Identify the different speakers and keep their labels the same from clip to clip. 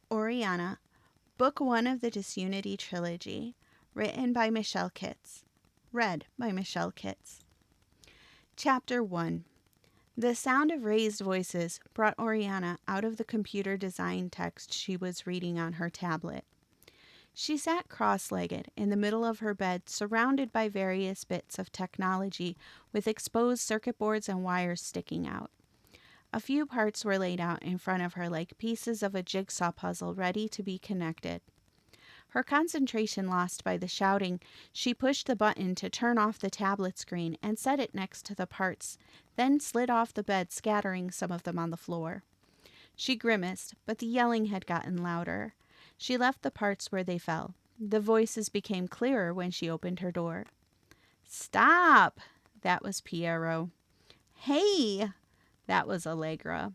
Speaker 1: Oriana, Book 1 of the Disunity Trilogy, written by Michelle Kitz. Read by Michelle Kitz. Chapter 1. The sound of raised voices brought Oriana out of the computer design text she was reading on her tablet. She sat cross-legged in the middle of her bed, surrounded by various bits of technology with exposed circuit boards and wires sticking out. A few parts were laid out in front of her like pieces of a jigsaw puzzle ready to be connected. Her concentration lost by the shouting, she pushed the button to turn off the tablet screen and set it next to the parts, then slid off the bed, scattering some of them on the floor. She grimaced, but the yelling had gotten louder. She left the parts where they fell. The voices became clearer when she opened her door. "Stop!" That was Piero. "Hey!" That was Allegra.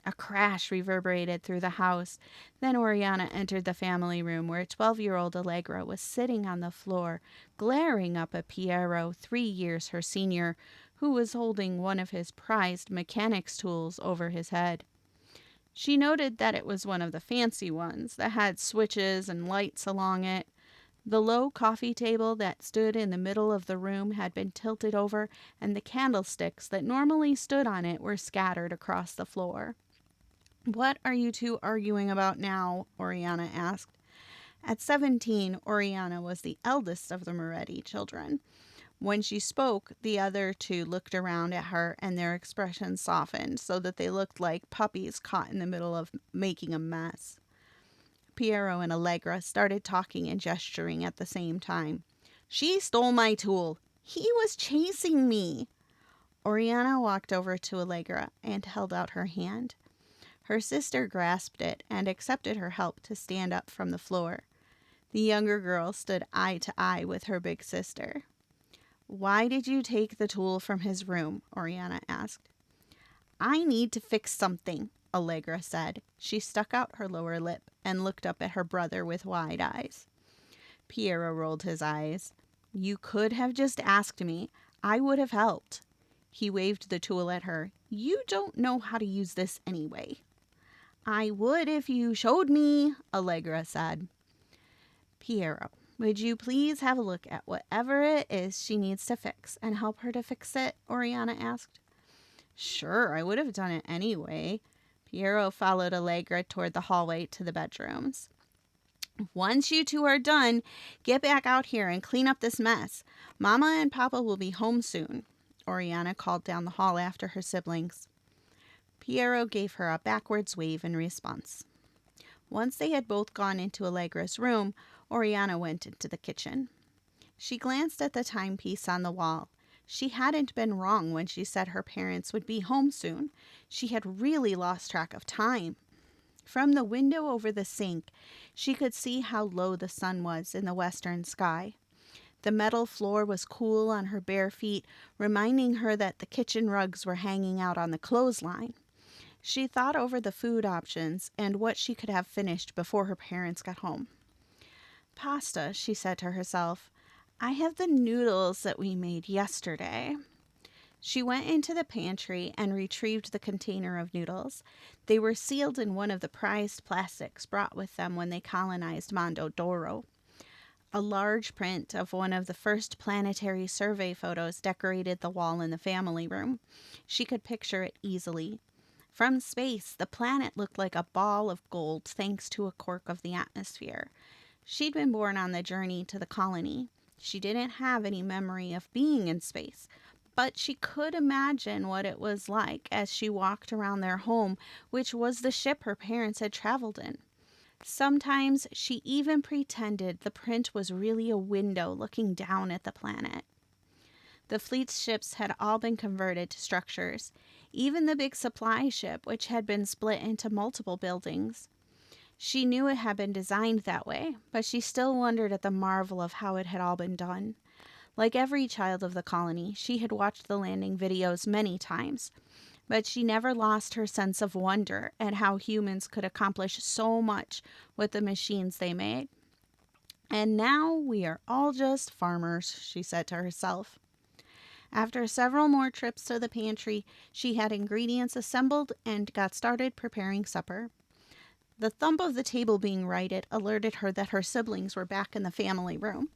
Speaker 1: A crash reverberated through the house. Then Oriana entered the family room where 12-year-old Allegra was sitting on the floor, glaring up at Piero, 3 years her senior, who was holding one of his prized mechanics tools over his head. She noted that it was one of the fancy ones that had switches and lights along it. The low coffee table that stood in the middle of the room had been tilted over, and the candlesticks that normally stood on it were scattered across the floor. "What are you two arguing about now?" Oriana asked. At 17, Oriana was the eldest of the Moretti children. When she spoke, the other two looked around at her, and their expressions softened so that they looked like puppies caught in the middle of making a mess. Piero and Allegra started talking and gesturing at the same time. "She stole my tool. He was chasing me." Oriana walked over to Allegra and held out her hand. Her sister grasped it and accepted her help to stand up from the floor. The younger girl stood eye to eye with her big sister. "Why did you take the tool from his room?" Oriana asked. "I need to fix something," Allegra said. She stuck out her lower lip and looked up at her brother with wide eyes. Piero rolled his eyes. "You could have just asked me. I would have helped." He waved the tool at her. "You don't know how to use this anyway." "I would if you showed me," Allegra said. "Piero, would you please have a look at whatever it is she needs to fix and help her to fix it?" Oriana asked. "Sure, I would have done it anyway." Piero followed Allegra toward the hallway to the bedrooms. "Once you two are done, get back out here and clean up this mess. Mama and Papa will be home soon," Oriana called down the hall after her siblings. Piero gave her a backwards wave in response. Once they had both gone into Allegra's room, Oriana went into the kitchen. She glanced at the timepiece on the wall. She hadn't been wrong when she said her parents would be home soon. She had really lost track of time. From the window over the sink, she could see how low the sun was in the western sky. The metal floor was cool on her bare feet, reminding her that the kitchen rugs were hanging out on the clothesline. She thought over the food options and what she could have finished before her parents got home. "Pasta," she said to herself. "I have the noodles that we made yesterday." She went into the pantry and retrieved the container of noodles. They were sealed in one of the prized plastics brought with them when they colonized Mondo Doro. A large print of one of the first planetary survey photos decorated the wall in the family room. She could picture it easily. From space, the planet looked like a ball of gold thanks to a quirk of the atmosphere. She'd been born on the journey to the colony. She didn't have any memory of being in space, but she could imagine what it was like as she walked around their home, which was the ship her parents had traveled in. Sometimes she even pretended the print was really a window looking down at the planet. The fleet's ships had all been converted to structures, even the big supply ship, which had been split into multiple buildings. She knew it had been designed that way, but she still wondered at the marvel of how it had all been done. Like every child of the colony, she had watched the landing videos many times, but she never lost her sense of wonder at how humans could accomplish so much with the machines they made. "And now we are all just farmers," she said to herself. After several more trips to the pantry, she had ingredients assembled and got started preparing supper. The thump of the table being righted alerted her that her siblings were back in the family room.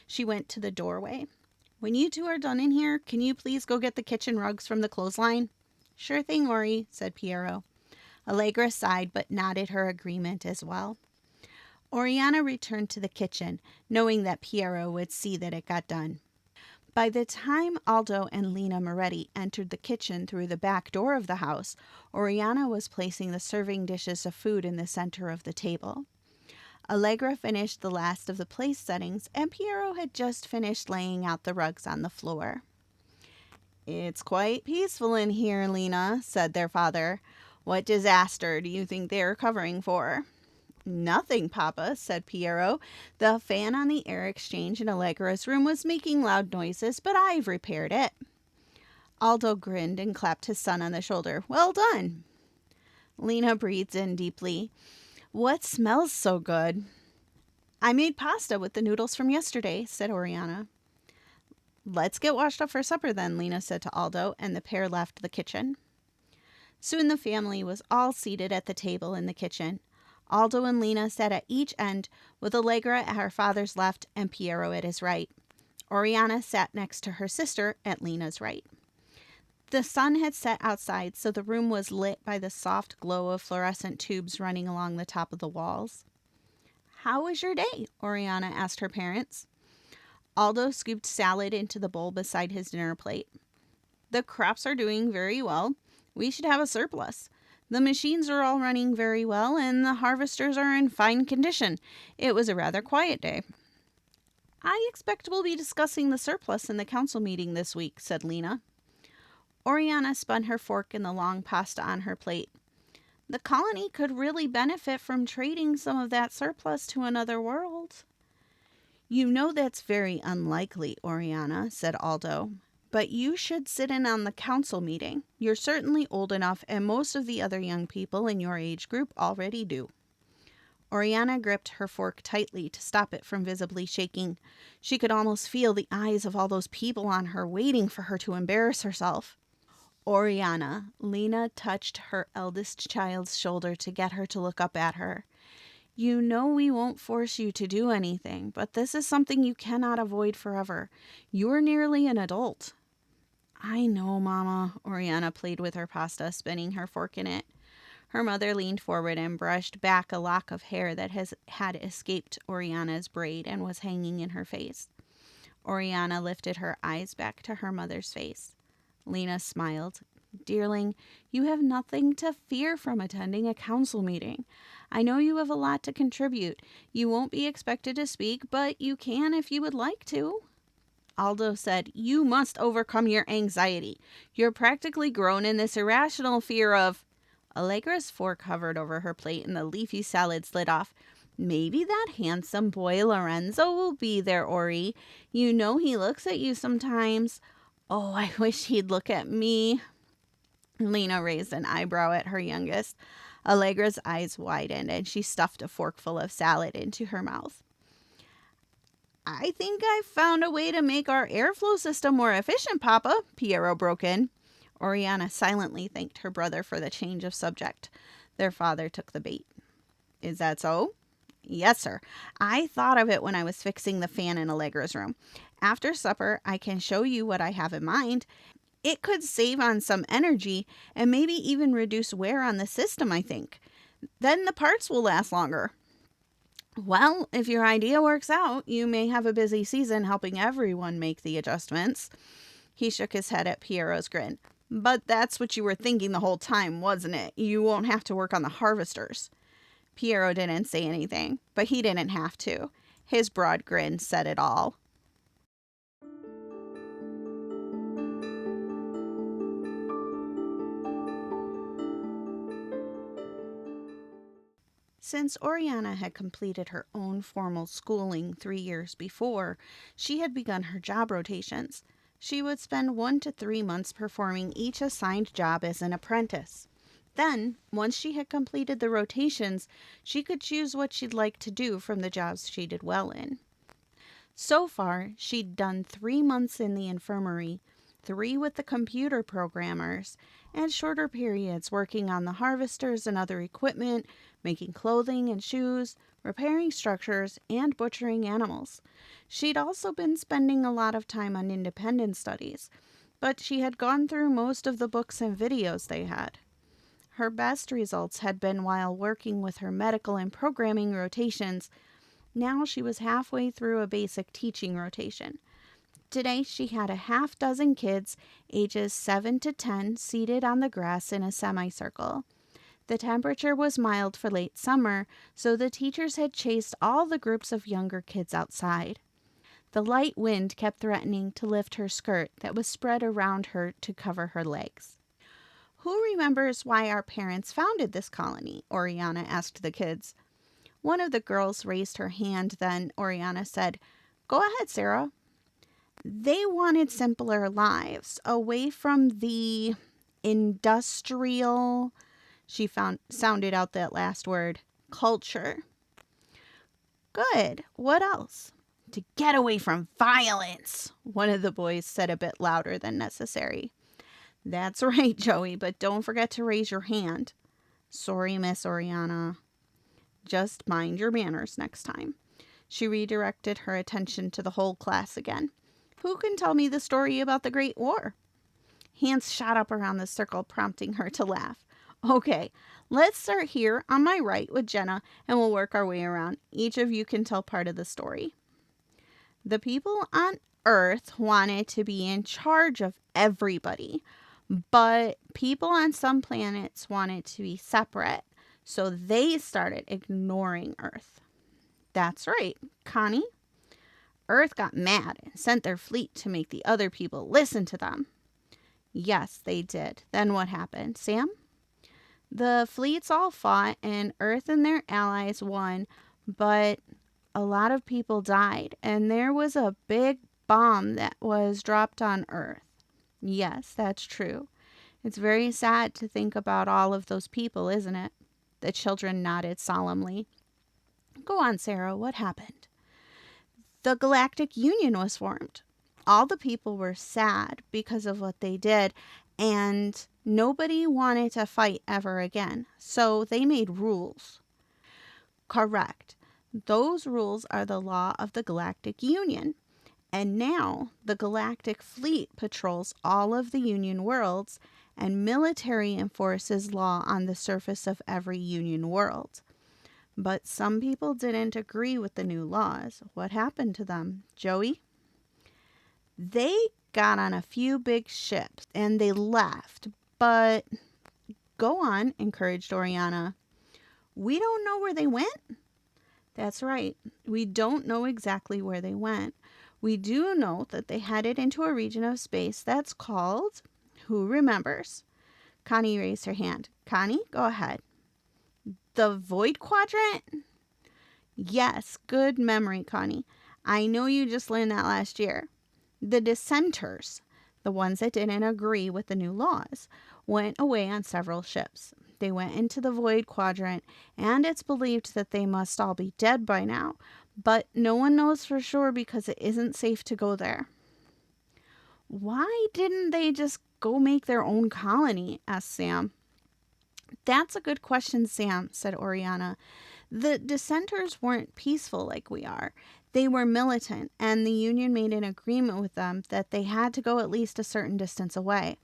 Speaker 1: She went to the doorway. "When you two are done in here, can you please go get the kitchen rugs from the clothesline?" "Sure thing, Ori," said Piero. Allegra sighed but nodded her agreement as well. Oriana returned to the kitchen, knowing that Piero would see that it got done. By the time Aldo and Lena Moretti entered the kitchen through the back door of the house, Oriana was placing the serving dishes of food in the center of the table. Allegra finished the last of the place settings, and Piero had just finished laying out the rugs on the floor. "It's quite peaceful in here, Lena," said their father. "What disaster do you think they are covering for?" "Nothing, Papa," said Piero. "The fan on the air exchange in Allegra's room was making loud noises, but I've repaired it." Aldo grinned and clapped his son on the shoulder. "Well done." Lena breathed in deeply. "What smells so good?" "I made pasta with the noodles from yesterday," said Oriana. "Let's get washed up for supper then," Lena said to Aldo, and the pair left the kitchen. Soon the family was all seated at the table in the kitchen. Aldo and Lena sat at each end, with Allegra at her father's left and Piero at his right. Oriana sat next to her sister at Lena's right. The sun had set outside, so the room was lit by the soft glow of fluorescent tubes running along the top of the walls. "How was your day?" Oriana asked her parents. Aldo scooped salad into the bowl beside his dinner plate. "The crops are doing very well. We should have a surplus. The machines are all running very well, and the harvesters are in fine condition. It was a rather quiet day." "I expect we'll be discussing the surplus in the council meeting this week," said Lena. Oriana spun her fork in the long pasta on her plate. "The colony could really benefit from trading some of that surplus to another world." "You know that's very unlikely, Oriana," said Aldo. "But you should sit in on the council meeting. You're certainly old enough, and most of the other young people in your age group already do." Oriana gripped her fork tightly to stop it from visibly shaking. She could almost feel the eyes of all those people on her, waiting for her to embarrass herself. "Oriana," Lena touched her eldest child's shoulder to get her to look up at her. "You know we won't force you to do anything, but this is something you cannot avoid forever. You're nearly an adult." "I know, Mama." Oriana played with her pasta, spinning her fork in it. Her mother leaned forward and brushed back a lock of hair that had escaped Oriana's braid and was hanging in her face. Oriana lifted her eyes back to her mother's face. Lena smiled. "Dearling, you have nothing to fear from attending a council meeting. I know you have a lot to contribute. You won't be expected to speak, but you can if you would like to." Aldo said, "You must overcome your anxiety. You're practically grown in this irrational fear of—" Allegra's fork hovered over her plate and the leafy salad slid off. "Maybe that handsome boy Lorenzo will be there, Ori. You know he looks at you sometimes. Oh, I wish he'd look at me." Lena raised an eyebrow at her youngest. Allegra's eyes widened and she stuffed a forkful of salad into her mouth. "I think I've found a way to make our airflow system more efficient, Papa," Piero broke in. Oriana silently thanked her brother for the change of subject. Their father took the bait. "Is that so?" "Yes, sir. I thought of it when I was fixing the fan in Allegra's room. After supper, I can show you what I have in mind. It could save on some energy and maybe even reduce wear on the system, I think. Then the parts will last longer." "Well, if your idea works out, you may have a busy season helping everyone make the adjustments." He shook his head at Piero's grin. "But that's what you were thinking the whole time, wasn't it? You won't have to work on the harvesters." Piero didn't say anything, but he didn't have to. His broad grin said it all. Since Oriana had completed her own formal schooling 3 years before, she had begun her job rotations. She would spend 1 to 3 months performing each assigned job as an apprentice. Then, once she had completed the rotations, she could choose what she'd like to do from the jobs she did well in. So far, she'd done 3 months in the infirmary, 3 with the computer programmers, and shorter periods working on the harvesters and other equipment, making clothing and shoes, repairing structures, and butchering animals. She'd also been spending a lot of time on independent studies, but she had gone through most of the books and videos they had. Her best results had been while working with her medical and programming rotations. Now she was halfway through a basic teaching rotation. Today she had a half dozen kids, ages 7 to 10, seated on the grass in a semicircle. The temperature was mild for late summer, so the teachers had chased all the groups of younger kids outside. The light wind kept threatening to lift her skirt that was spread around her to cover her legs. "Who remembers why our parents founded this colony?" Oriana asked the kids. One of the girls raised her hand, then Oriana said, "Go ahead, Sarah." They wanted simpler lives, away from the industrial, sounded out that last word, culture. "Good. What else?" "To get away from violence," one of the boys said a bit louder than necessary. "That's right, Joey, but don't forget to raise your hand." "Sorry, Miss Oriana." "Just mind your manners next time." She redirected her attention to the whole class again. "Who can tell me the story about the Great War?" Hands shot up around the circle, prompting her to laugh. "Okay, let's start here on my right with Jenna, and we'll work our way around. Each of you can tell part of the story." "The people on Earth wanted to be in charge of everybody, but people on some planets wanted to be separate, so they started ignoring Earth." "That's right. Connie?" "Earth got mad and sent their fleet to make the other people listen to them." "Yes, they did. Then what happened? Sam?" "The fleets all fought, and Earth and their allies won, but a lot of people died, and there was a big bomb that was dropped on Earth." "Yes, that's true. It's very sad to think about all of those people, isn't it?" The children nodded solemnly. "Go on, Sarah. What happened?" "The Galactic Union was formed. All the people were sad because of what they did, and nobody wanted to fight ever again, so they made rules." "Correct. Those rules are the law of the Galactic Union. And now the Galactic Fleet patrols all of the Union worlds, and military enforces law on the surface of every Union world. But some people didn't agree with the new laws. What happened to them? Joey?" "They got on a few big ships and they left, but..." "Go on," encouraged Oriana. "We don't know where they went?" "That's right. We don't know exactly where they went. We do know that they headed into a region of space that's called..." "Who remembers?" Connie raised her hand. "Connie, go ahead." "The Void Quadrant?" "Yes, good memory, Connie. I know you just learned that last year." "The dissenters," the ones that didn't agree with the new laws, went away on several ships. They went into the Void Quadrant, and it's believed that they must all be dead by now, but no one knows for sure because it isn't safe to go there." "Why didn't they just go make their own colony?" asked Sam. "That's a good question, Sam," said Oriana. "The dissenters weren't peaceful like we are. They were militant, and the Union made an agreement with them that they had to go at least a certain distance away.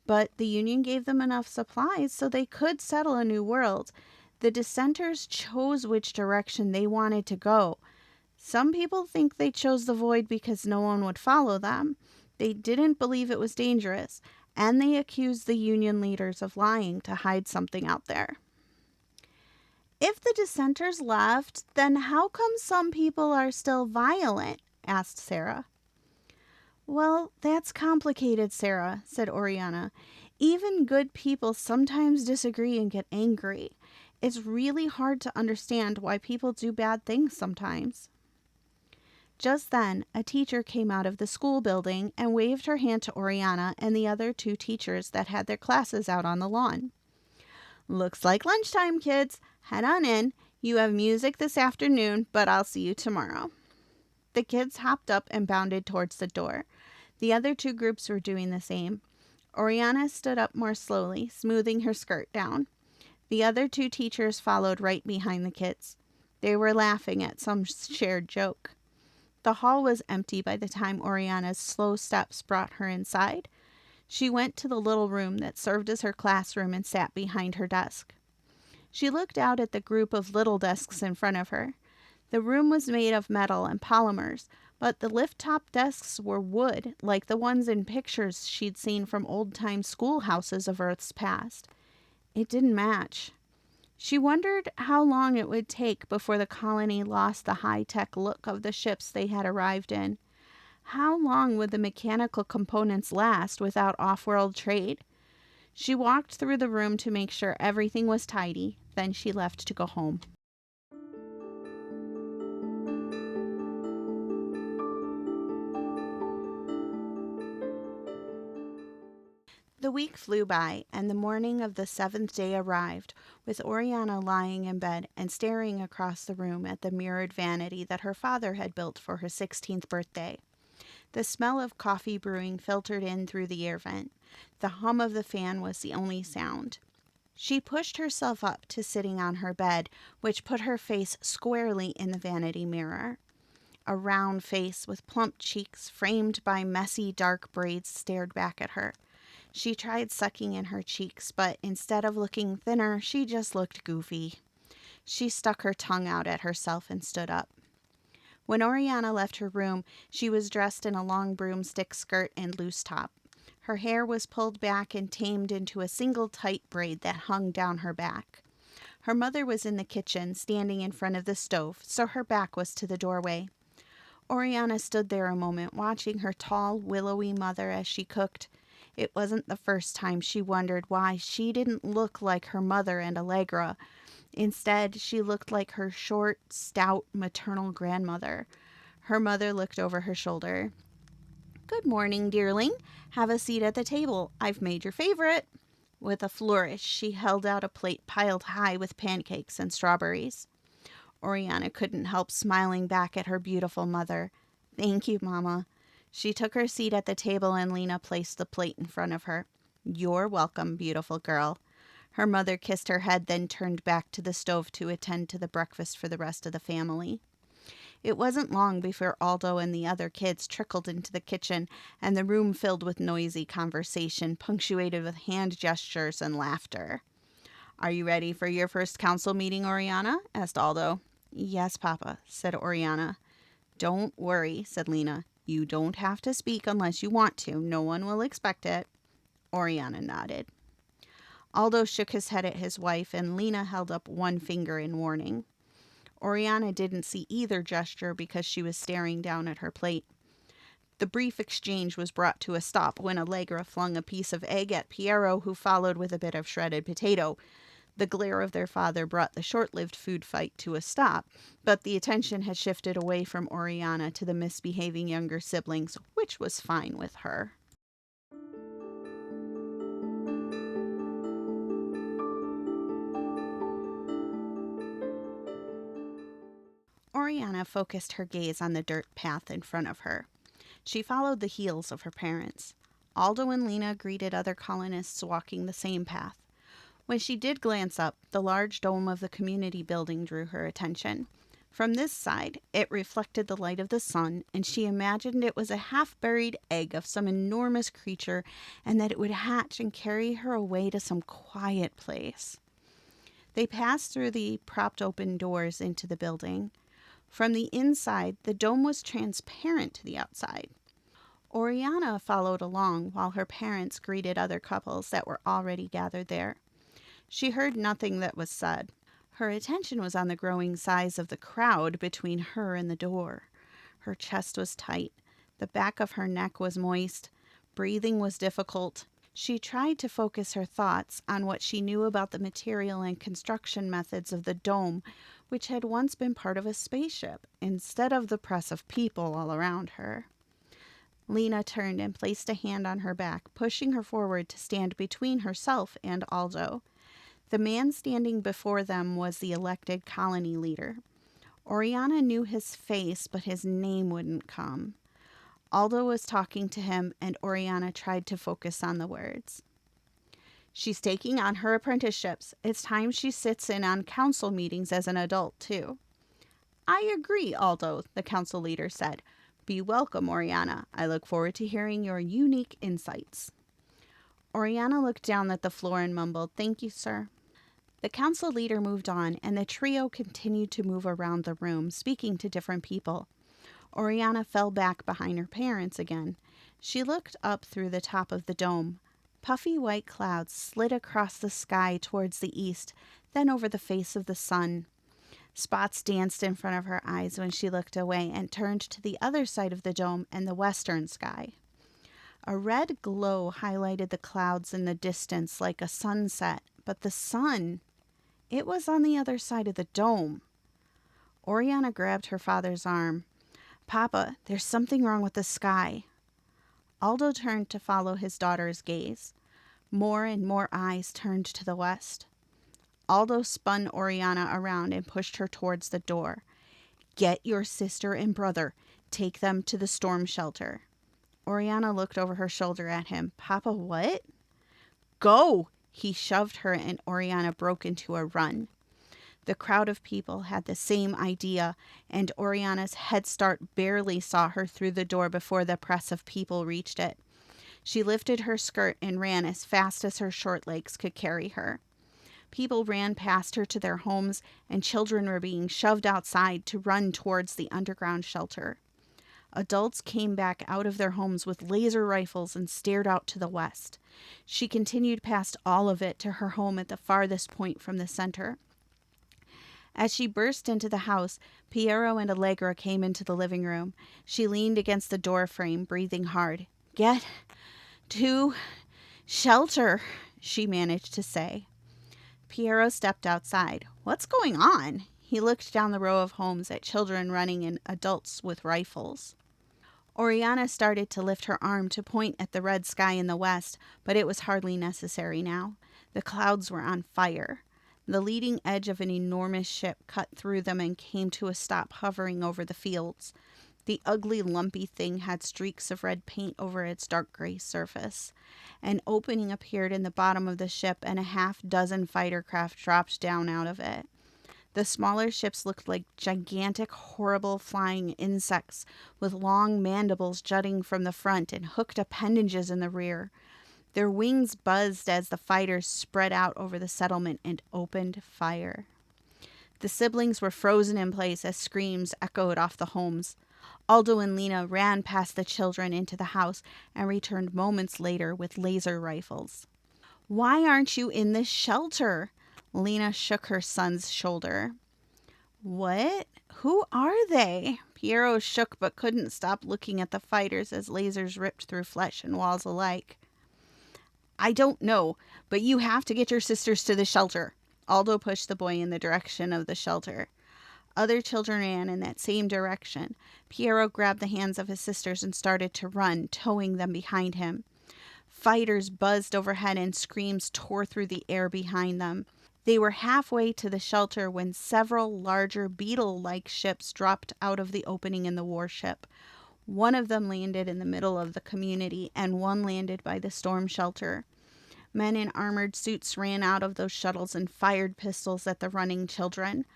Speaker 1: But the Union gave them enough supplies so they could settle a new world. The dissenters chose which direction they wanted to go. Some people think they chose the void because no one would follow them. They didn't believe it was dangerous, and they accused the Union leaders of lying to hide something out there." "If the dissenters left, then how come some people are still violent?" asked Sarah. "Well, that's complicated, Sarah," said Oriana. "Even good people sometimes disagree and get angry. It's really hard to understand why people do bad things sometimes." Just then, a teacher came out of the school building and waved her hand to Oriana and the other 2 teachers that had their classes out on the lawn. "Looks like lunchtime, kids. Head on in. You have music this afternoon, but I'll see you tomorrow." The kids hopped up and bounded towards the door. The other two groups were doing the same. Oriana stood up more slowly, smoothing her skirt down. The other two teachers followed right behind the kids. They were laughing at some shared joke. The hall was empty by the time Oriana's slow steps brought her inside. She went to the little room that served as her classroom and sat behind her desk. She looked out at the group of little desks in front of her. The room was made of metal and polymers, but the lift-top desks were wood, like the ones in pictures she'd seen from old-time schoolhouses of Earth's past. It didn't match. She wondered how long it would take before the colony lost the high-tech look of the ships they had arrived in. How long would the mechanical components last without off-world trade? She walked through the room to make sure everything was tidy, then she left to go home. The week flew by, and the morning of the 7th day arrived, with Oriana lying in bed and staring across the room at the mirrored vanity that her father had built for her 16th birthday. The smell of coffee brewing filtered in through the air vent. The hum of the fan was the only sound. She pushed herself up to sitting on her bed, which put her face squarely in the vanity mirror. A round face with plump cheeks framed by messy dark braids stared back at her. She tried sucking in her cheeks, but instead of looking thinner, she just looked goofy. She stuck her tongue out at herself and stood up. When Oriana left her room, she was dressed in a long broomstick skirt and loose top. Her hair was pulled back and tamed into a single tight braid that hung down her back. Her mother was in the kitchen, standing in front of the stove, so her back was to the doorway. Oriana stood there a moment, watching her tall, willowy mother as she cooked. It wasn't the first time she wondered why she didn't look like her mother and Allegra. Instead, she looked like her short, stout, maternal grandmother. Her mother looked over her shoulder. "Good morning, dearling. Have a seat at the table. I've made your favorite." With a flourish, she held out a plate piled high with pancakes and strawberries. Oriana couldn't help smiling back at her beautiful mother. "Thank you, Mama." She took her seat at the table and Lena placed the plate in front of her. "You're welcome, beautiful girl." Her mother kissed her head, then turned back to the stove to attend to the breakfast for the rest of the family. It wasn't long before Aldo and the other kids trickled into the kitchen, and the room filled with noisy conversation, punctuated with hand gestures and laughter. "Are you ready for your first council meeting, Oriana?" asked Aldo. "Yes, Papa," said Oriana. "Don't worry," said Lena. "You don't have to speak unless you want to. No one will expect it." Oriana nodded. Aldo shook his head at his wife, and Lena held up one finger in warning. Oriana didn't see either gesture because she was staring down at her plate. The brief exchange was brought to a stop when Allegra flung a piece of egg at Piero, who followed with a bit of shredded potato. The glare of their father brought the short-lived food fight to a stop, but the attention had shifted away from Oriana to the misbehaving younger siblings, which was fine with her. Oriana focused her gaze on the dirt path in front of her. She followed the heels of her parents. Aldo and Lena greeted other colonists walking the same path. When she did glance up, the large dome of the community building drew her attention. From this side, it reflected the light of the sun, and she imagined it was a half-buried egg of some enormous creature, and that it would hatch and carry her away to some quiet place. They passed through the propped-open doors into the building. From the inside, the dome was transparent to the outside. Oriana followed along while her parents greeted other couples that were already gathered there. She heard nothing that was said. Her attention was on the growing size of the crowd between her and the door. Her chest was tight. The back of her neck was moist. Breathing was difficult. She tried to focus her thoughts on what she knew about the material and construction methods of the dome, which had once been part of a spaceship, instead of the press of people all around her. Lena turned and placed a hand on her back, pushing her forward to stand between herself and Aldo. The man standing before them was the elected colony leader. Oriana knew his face, but his name wouldn't come. Aldo was talking to him, and Oriana tried to focus on the words. She's taking on her apprenticeships. It's time she sits in on council meetings as an adult, too. I agree, Aldo, the council leader said. Be welcome, Oriana. I look forward to hearing your unique insights. Oriana looked down at the floor and mumbled, Thank you, sir. The council leader moved on, and the trio continued to move around the room, speaking to different people. Oriana fell back behind her parents again. She looked up through the top of the dome. Puffy white clouds slid across the sky towards the east, then over the face of the sun. Spots danced in front of her eyes when she looked away and turned to the other side of the dome and the western sky. A red glow highlighted the clouds in the distance like a sunset, but the sun, it was on the other side of the dome. Oriana grabbed her father's arm. Papa, there's something wrong with the sky. Aldo turned to follow his daughter's gaze. More and more eyes turned to the west. Aldo spun Oriana around and pushed her towards the door. Get your sister and brother. Take them to the storm shelter. Oriana looked over her shoulder at him. Papa, what? Go! He shoved her and Oriana broke into a run. The crowd of people had the same idea, and Oriana's head start barely saw her through the door before the press of people reached it. She lifted her skirt and ran as fast as her short legs could carry her. People ran past her to their homes, and children were being shoved outside to run towards the underground shelter. Adults came back out of their homes with laser rifles and stared out to the west. She continued past all of it to her home at the farthest point from the center. As she burst into the house, Piero and Allegra came into the living room. She leaned against the door frame, breathing hard. Get to shelter, she managed to say. Piero stepped outside. What's going on? He looked down the row of homes at children running and adults with rifles. Oriana started to lift her arm to point at the red sky in the west, but it was hardly necessary now. The clouds were on fire. The leading edge of an enormous ship cut through them and came to a stop hovering over the fields. The ugly, lumpy thing had streaks of red paint over its dark gray surface. An opening appeared in the bottom of the ship, and a half-dozen fighter craft dropped down out of it. The smaller ships looked like gigantic, horrible flying insects with long mandibles jutting from the front and hooked appendages in the rear. Their wings buzzed as the fighters spread out over the settlement and opened fire. The siblings were frozen in place as screams echoed off the homes. Aldo and Lena ran past the children into the house and returned moments later with laser rifles. Why aren't you in this shelter? Lena shook her son's shoulder. What? Who are they? Piero shook but couldn't stop looking at the fighters as lasers ripped through flesh and walls alike. I don't know, but you have to get your sisters to the shelter. Aldo pushed the boy in the direction of the shelter. Other children ran in that same direction. Piero grabbed the hands of his sisters and started to run, towing them behind him. Fighters buzzed overhead and screams tore through the air behind them. They were halfway to the shelter when several larger beetle-like ships dropped out of the opening in the warship. One of them landed in the middle of the community, and one landed by the storm shelter. Men in armored suits ran out of those shuttles and fired pistols at the running children.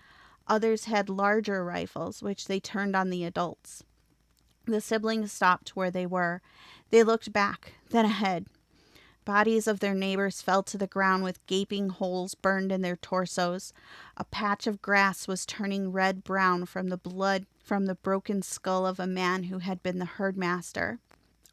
Speaker 1: Others had larger rifles, which they turned on the adults. The siblings stopped where they were. They looked back, then ahead. Bodies of their neighbors fell to the ground with gaping holes burned in their torsos. A patch of grass was turning red-brown from the blood from the broken skull of a man who had been the herdmaster.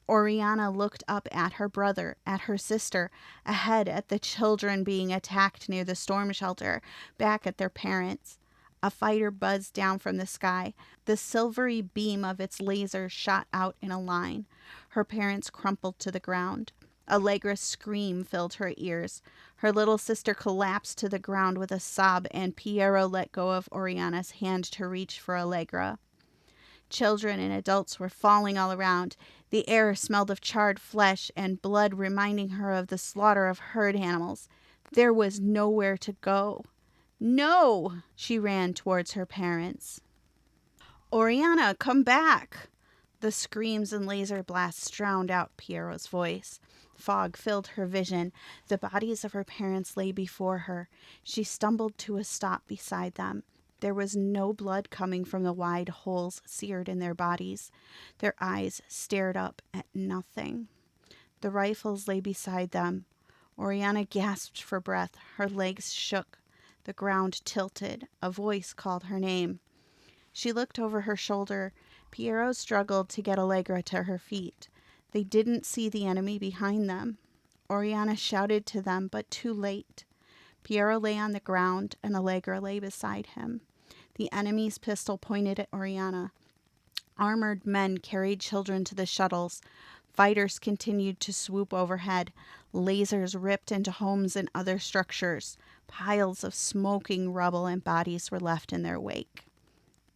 Speaker 1: Oriana looked up at her brother, at her sister, ahead at the children being attacked near the storm shelter, back at their parents. A fighter buzzed down from the sky. The silvery beam of its laser shot out in a line. Her parents crumpled to the ground. Allegra's scream filled her ears. Her little sister collapsed to the ground with a sob, and Piero let go of Oriana's hand to reach for Allegra. Children and adults were falling all around. The air smelled of charred flesh and blood, reminding her of the slaughter of herd animals. There was nowhere to go. No! She ran towards her parents. Oriana, come back! The screams and laser blasts drowned out Piero's voice. Fog filled her vision. The bodies of her parents lay before her. She stumbled to a stop beside them. There was no blood coming from the wide holes seared in their bodies. Their eyes stared up at nothing. The rifles lay beside them. Oriana gasped for breath. Her legs shook. The ground tilted. A voice called her name. She looked over her shoulder. Piero struggled to get Allegra to her feet. They didn't see the enemy behind them. Oriana shouted to them, but too late. Piero lay on the ground, and Allegra lay beside him. The enemy's pistol pointed at Oriana. Armored men carried children to the shuttles. Fighters continued to swoop overhead. Lasers ripped into homes and other structures. Piles of smoking rubble and bodies were left in their wake.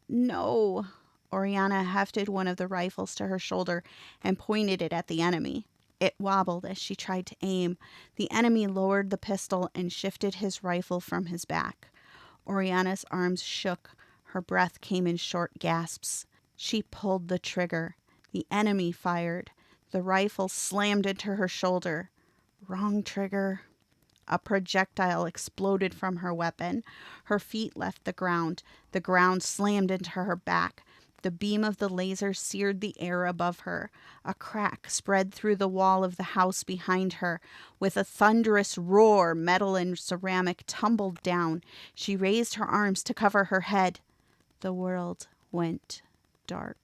Speaker 1: No! Oriana hefted one of the rifles to her shoulder and pointed it at the enemy. It wobbled as she tried to aim. The enemy lowered the pistol and shifted his rifle from his back. Oriana's arms shook. Her breath came in short gasps. She pulled the trigger. The enemy fired. The rifle slammed into her shoulder. Wrong trigger. A projectile exploded from her weapon. Her feet left the ground. The ground slammed into her back. The beam of the laser seared the air above her. A crack spread through the wall of the house behind her. With a thunderous roar, metal and ceramic tumbled down. She raised her arms to cover her head. The world went dark.